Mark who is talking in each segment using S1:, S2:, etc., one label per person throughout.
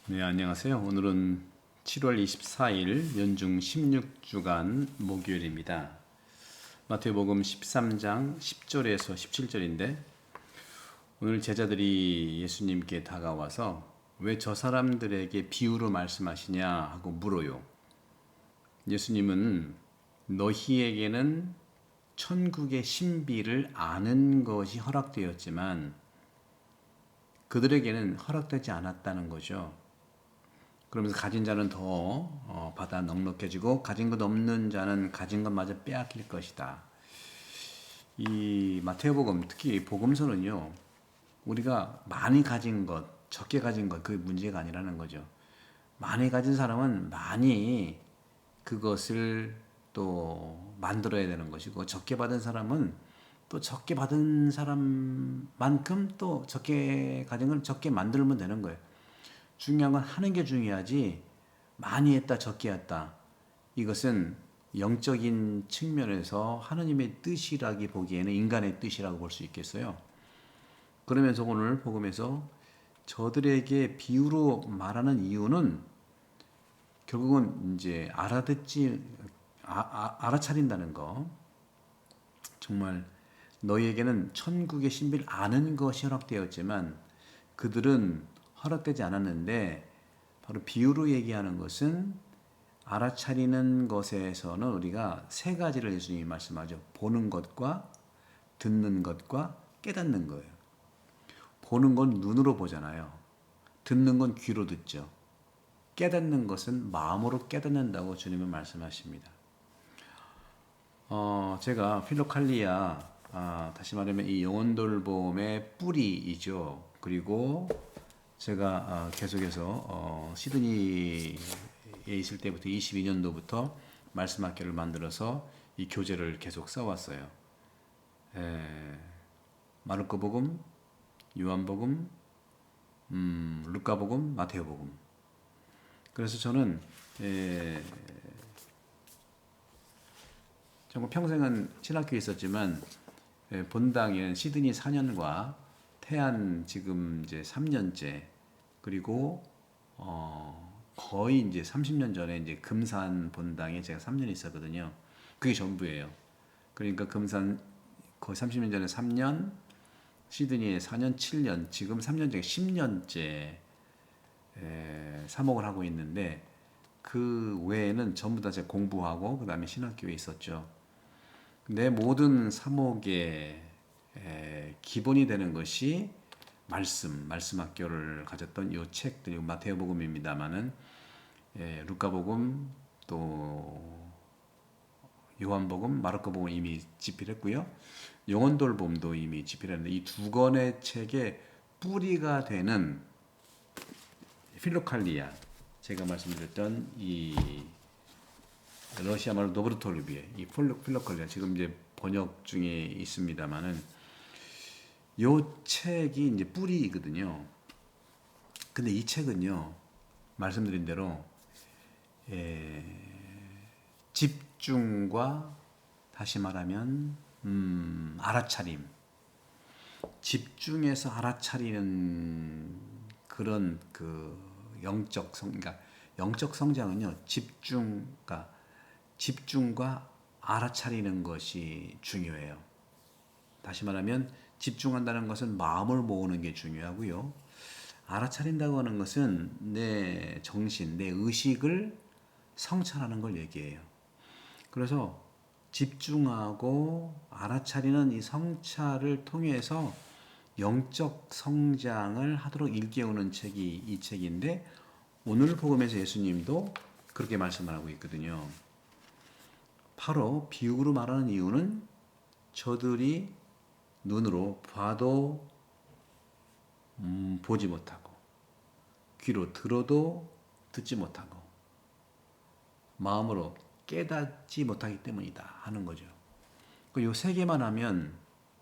S1: 네, 안녕하세요. 오늘은 7월 24일 연중 16주간 목요일입니다. 마태복음 13장 10절에서 17절인데 오늘 제자들이 예수님께 다가와서 왜 저 사람들에게 비유로 말씀하시냐 하고 물어요. 예수님은 너희에게는 천국의 신비를 아는 것이 허락되었지만 그들에게는 허락되지 않았다는 거죠. 그러면서 가진 자는 더 받아 넉넉해지고 가진 것 없는 자는 가진 것마저 빼앗길 것이다. 이 마태복음 특히 복음서는요. 우리가 많이 가진 것, 적게 가진 것 그게 문제가 아니라는 거죠. 많이 가진 사람은 많이 그것을 또 만들어야 되는 것이고 적게 받은 사람은 또 적게 받은 사람만큼 또 적게 가진 걸 적게 만들면 되는 거예요. 중요한 건 하는 게 중요하지 많이 했다 적게 했다 이것은 영적인 측면에서 하느님의 뜻이라기 보기에는 인간의 뜻이라고 볼 수 있겠어요. 그러면서 오늘 복음에서 저들에게 비유로 말하는 이유는 결국은 이제 알아차린다는 거. 정말 너희에게는 천국의 신비를 아는 것이 허락되었지만 그들은 허락되지 않았는데 바로 비유로 얘기하는 것은 알아차리는 것에서는 우리가 세 가지를 예수님이 말씀하죠. 보는 것과 듣는 것과 깨닫는 거예요. 보는 건 눈으로 보잖아요. 듣는 건 귀로 듣죠. 깨닫는 것은 마음으로 깨닫는다고 주님은 말씀하십니다. 제가 필로칼리아, 다시 말하면 이 영혼돌봄의 뿌리이죠. 그리고 제가 계속해서 시드니에 있을 때부터 22년도부터 말씀학교를 만들어서 이 교재를 계속 써왔어요. 마르코복음, 요한복음, 루카복음, 마테오복음. 그래서 저는 정말 평생은 신학교에 있었지만 본당에는 시드니 4년과 태안 지금 이제 3년째 그리고 거의 이제 30년 전에 이제 금산 본당에 제가 3년 있었거든요. 그게 전부예요. 그러니까 금산 거의 30년 전에 3년, 시드니에 4년, 7년, 지금 3년 전에 10년째 사목을 하고 있는데 그 외에는 전부 다 제가 공부하고 그 다음에 신학교에 있었죠. 내 모든 사목의 기본이 되는 것이 말씀 학교를 가졌던 이 책들이 마태복음입니다만은 루카복음 또 요한복음, 마르코복음 이미 집필했고요. 영혼돌봄도 이미 집필했는데 이 두 권의 책의 뿌리가 되는 필로칼리아 제가 말씀드렸던 이 러시아 말로 노브르톨비에 이 필로칼리아 지금 이제 번역 중에 있습니다만은 요 책이 이제 뿌리이거든요. 근데 이 책은요 말씀드린 대로 집중과 다시 말하면 알아차림, 집중해서 알아차리는 그런 그 그러니까 영적 성장은요 집중과 알아차리는 것이 중요해요. 다시 말하면 집중한다는 것은 마음을 모으는 게 중요하고요. 알아차린다고 하는 것은 내 정신, 내 의식을 성찰하는 걸 얘기해요. 그래서 집중하고 알아차리는 이 성찰을 통해서 영적 성장을 하도록 일깨우는 책이 이 책인데 오늘 복음에서 예수님도 그렇게 말씀하고 있거든요. 바로 비유로 말하는 이유는 저들이 눈으로 봐도 보지 못하고 귀로 들어도 듣지 못하고 마음으로 깨닫지 못하기 때문이다 하는 거죠. 요 세 개만 하면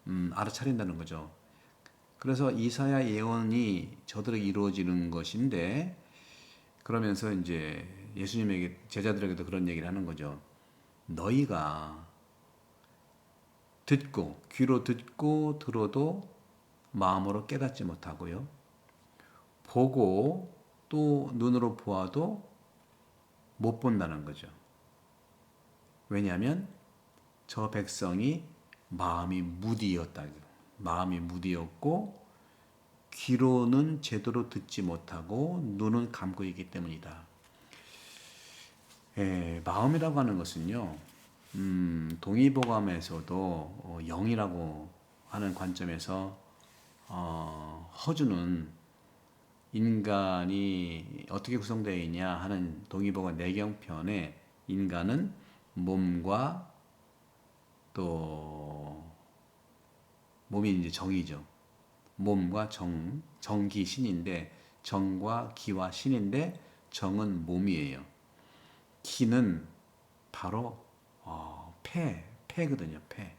S1: 알아차린다는 거죠. 그래서 이사야 예언이 저들에게 이루어지는 것인데 그러면서 이제 예수님에게 제자들에게도 그런 얘기를 하는 거죠. 너희가 듣고 귀로 듣고 들어도 마음으로 깨닫지 못하고요. 보고 또 눈으로 보아도 못 본다는 거죠. 왜냐하면 저 백성이 마음이 무디였다. 마음이 무디였고 귀로는 제대로 듣지 못하고 눈은 감고 있기 때문이다. 마음이라고 하는 것은요, 동의보감에서도 영이라고 하는 관점에서 허주는 인간이 어떻게 구성되어 있냐 하는 동의보감 내경편에 인간은 몸과 또 몸이 이제 정이죠. 몸과 정기 신인데 정과 기와 신인데 정은 몸이에요. 기는 바로 폐거든요. 폐.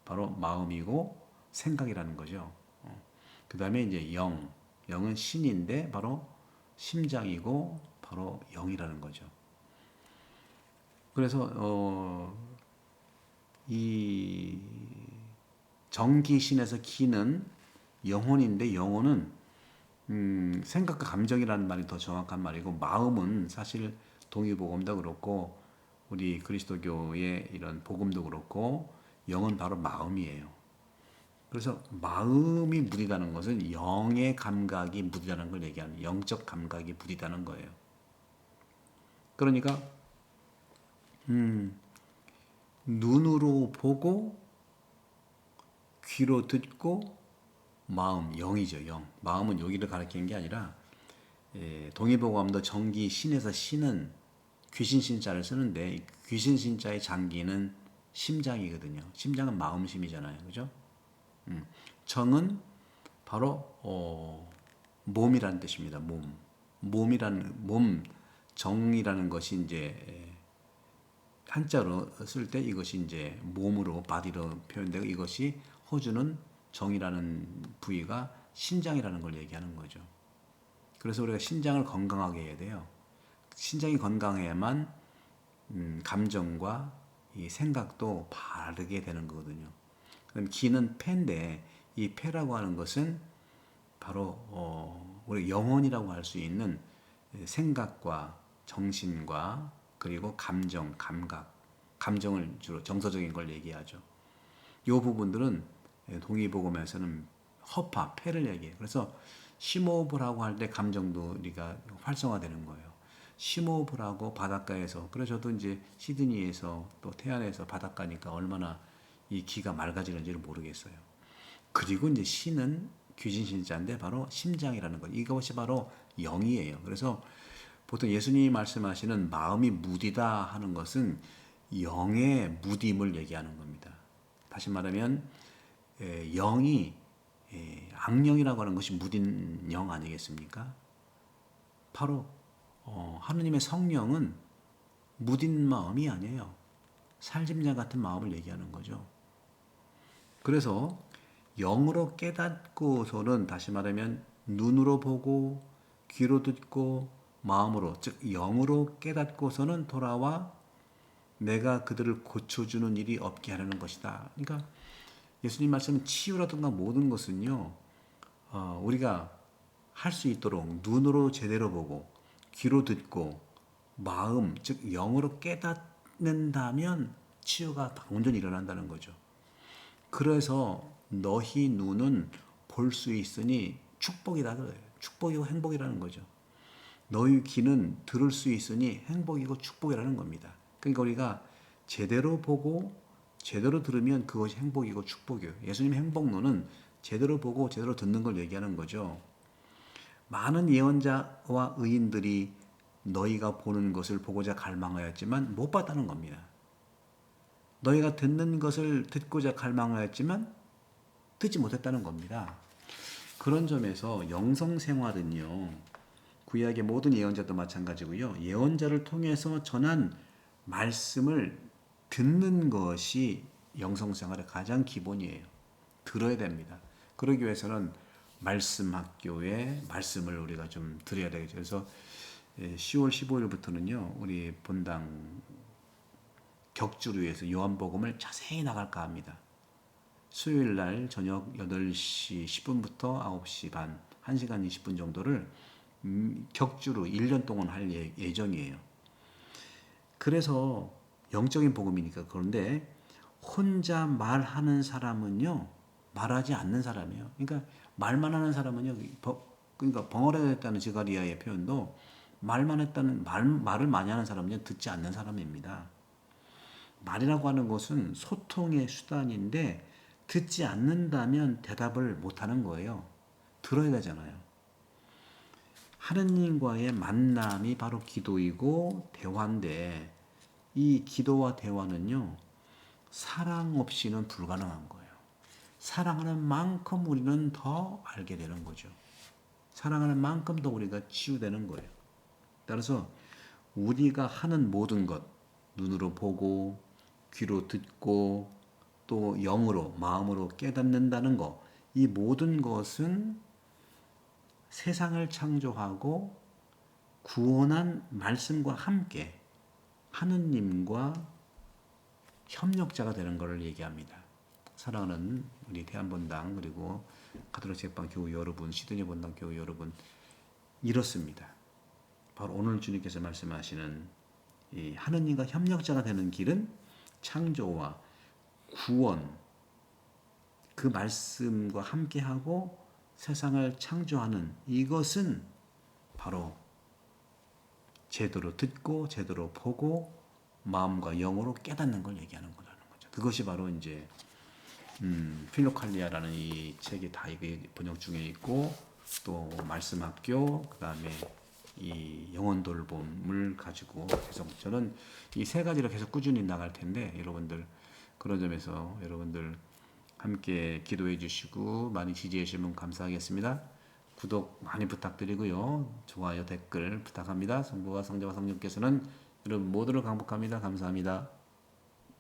S1: 바로 마음이고 생각이라는 거죠. 그 다음에 이제 영은 신인데 바로 심장이고 바로 영이라는 거죠. 그래서 이 정기신에서 기는 영혼인데 영혼은 생각과 감정이라는 말이 더 정확한 말이고 마음은 사실 동의복음도 그렇고 우리 그리스도교의 이런 복음도 그렇고 영은 바로 마음이에요. 그래서 마음이 무디다는 것은 영의 감각이 무디다는 걸 얘기하는 영적 감각이 무디다는 거예요. 그러니까 눈으로 보고 귀로 듣고 마음 영이죠. 영. 마음은 여기를 가리키는 게 아니라 동의보감도 정기 신에서 신은 귀신 신자를 쓰는데 귀신 신자의 장기는 심장이거든요. 심장은 마음심이잖아요. 그죠? 정은 바로 몸이라는 뜻입니다. 몸 정이라는 것이 이제 한자로 쓸 때 이것이 이제 몸으로 바디로 표현되고 이것이 호주는 정이라는 부위가 신장이라는 걸 얘기하는 거죠. 그래서 우리가 신장을 건강하게 해야 돼요. 신장이 건강해야만 감정과 이 생각도 바르게 되는 거거든요. 그럼 기는 폐인데 이 폐라고 하는 것은 바로 우리 영혼이라고 할 수 있는 생각과 정신과 그리고 감정, 감각, 감정을 주로 정서적인 걸 얘기하죠. 이 부분들은 동의복음에서는 허파, 폐를 얘기해요. 그래서 심호흡을 할 때 감정도 우리가 활성화되는 거예요. 심호흡을 하고 바닷가에서, 그래서 저도 이제 시드니에서 또 태안에서 바닷가니까 얼마나 이 기가 맑아지는지를 모르겠어요. 그리고 이제 신은 귀신신자인데 바로 심장이라는 것. 이것이 바로 영이에요. 그래서 보통 예수님이 말씀하시는 마음이 무디다 하는 것은 영의 무딤을 얘기하는 겁니다. 다시 말하면 영이 악령이라고 하는 것이 무딘 영 아니겠습니까? 바로 하느님의 성령은 무딘 마음이 아니에요. 살짐자 같은 마음을 얘기하는 거죠. 그래서 영으로 깨닫고서는 다시 말하면 눈으로 보고 귀로 듣고 마음으로 즉 영으로 깨닫고서는 돌아와 내가 그들을 고쳐주는 일이 없게 하려는 것이다. 그러니까 예수님 말씀은 치유라든가 모든 것은요 우리가 할 수 있도록 눈으로 제대로 보고 귀로 듣고 마음 즉 영으로 깨닫는다면 치유가 온전히 일어난다는 거죠. 그래서 너희 눈은 볼 수 있으니 축복이다 그래요. 축복이고 행복이라는 거죠. 너희 귀는 들을 수 있으니 행복이고 축복이라는 겁니다. 그러니까 우리가 제대로 보고 제대로 들으면 그것이 행복이고 축복이에요. 예수님의 행복론은 제대로 보고 제대로 듣는 걸 얘기하는 거죠. 많은 예언자와 의인들이 너희가 보는 것을 보고자 갈망하였지만 못 봤다는 겁니다. 너희가 듣는 것을 듣고자 갈망하였지만 듣지 못했다는 겁니다. 그런 점에서 영성생활은요. 구약의 모든 예언자도 마찬가지고요. 예언자를 통해서 전한 말씀을 듣는 것이 영성생활의 가장 기본이에요. 들어야 됩니다. 그러기 위해서는 말씀 학교에 말씀을 우리가 좀 드려야 되겠죠. 그래서 10월 15일부터는요. 우리 본당 격주를 위해서 요한복음을 자세히 나갈까 합니다. 수요일 날 저녁 8시 10분부터 9시 반, 1시간 20분 정도를 격주로 1년 동안 할 예정이에요. 그래서 영적인 복음이니까. 그런데 혼자 말하는 사람은요, 말하지 않는 사람이에요. 그러니까 말만 하는 사람은요, 그러니까 벙어리가 됐다는 지가리아의 표현도 말만 했다는 말을 많이 하는 사람은요, 듣지 않는 사람입니다. 말이라고 하는 것은 소통의 수단인데 듣지 않는다면 대답을 못 하는 거예요. 들어야 되잖아요. 하느님과의 만남이 바로 기도이고 대화인데 이 기도와 대화는요, 사랑 없이는 불가능한 거예요. 사랑하는 만큼 우리는 더 알게 되는 거죠. 사랑하는 만큼 더 우리가 치유되는 거예요. 따라서 우리가 하는 모든 것, 눈으로 보고 귀로 듣고 또 영으로 마음으로 깨닫는다는 것, 이 모든 것은 세상을 창조하고 구원한 말씀과 함께 하느님과 협력자가 되는 것을 얘기합니다. 사랑하는 우리 대한본당 그리고 가톨릭 책방 교우 여러분, 시드니 본당 교우 여러분, 이렇습니다. 바로 오늘 주님께서 말씀하시는 이 하느님과 협력자가 되는 길은 창조와 구원, 그 말씀과 함께하고 세상을 창조하는 이것은 바로 제대로 듣고 제대로 보고 마음과 영으로 깨닫는 걸 얘기하는 거라는 거죠. 그것이 바로 이제 필로칼리아라는 이 책이 다 이게 번역 중에 있고 또 말씀학교 그다음에 이 영혼 돌봄을 가지고 계속 저는 이 세 가지를 계속 꾸준히 나갈 텐데 여러분들 그런 점에서 여러분들 함께 기도해 주시고 많이 지지해 주시면 감사하겠습니다. 구독 많이 부탁드리고요. 좋아요, 댓글 부탁합니다. 성부와 성자와 성령께서는 여러분 모두를 강복합니다. 감사합니다.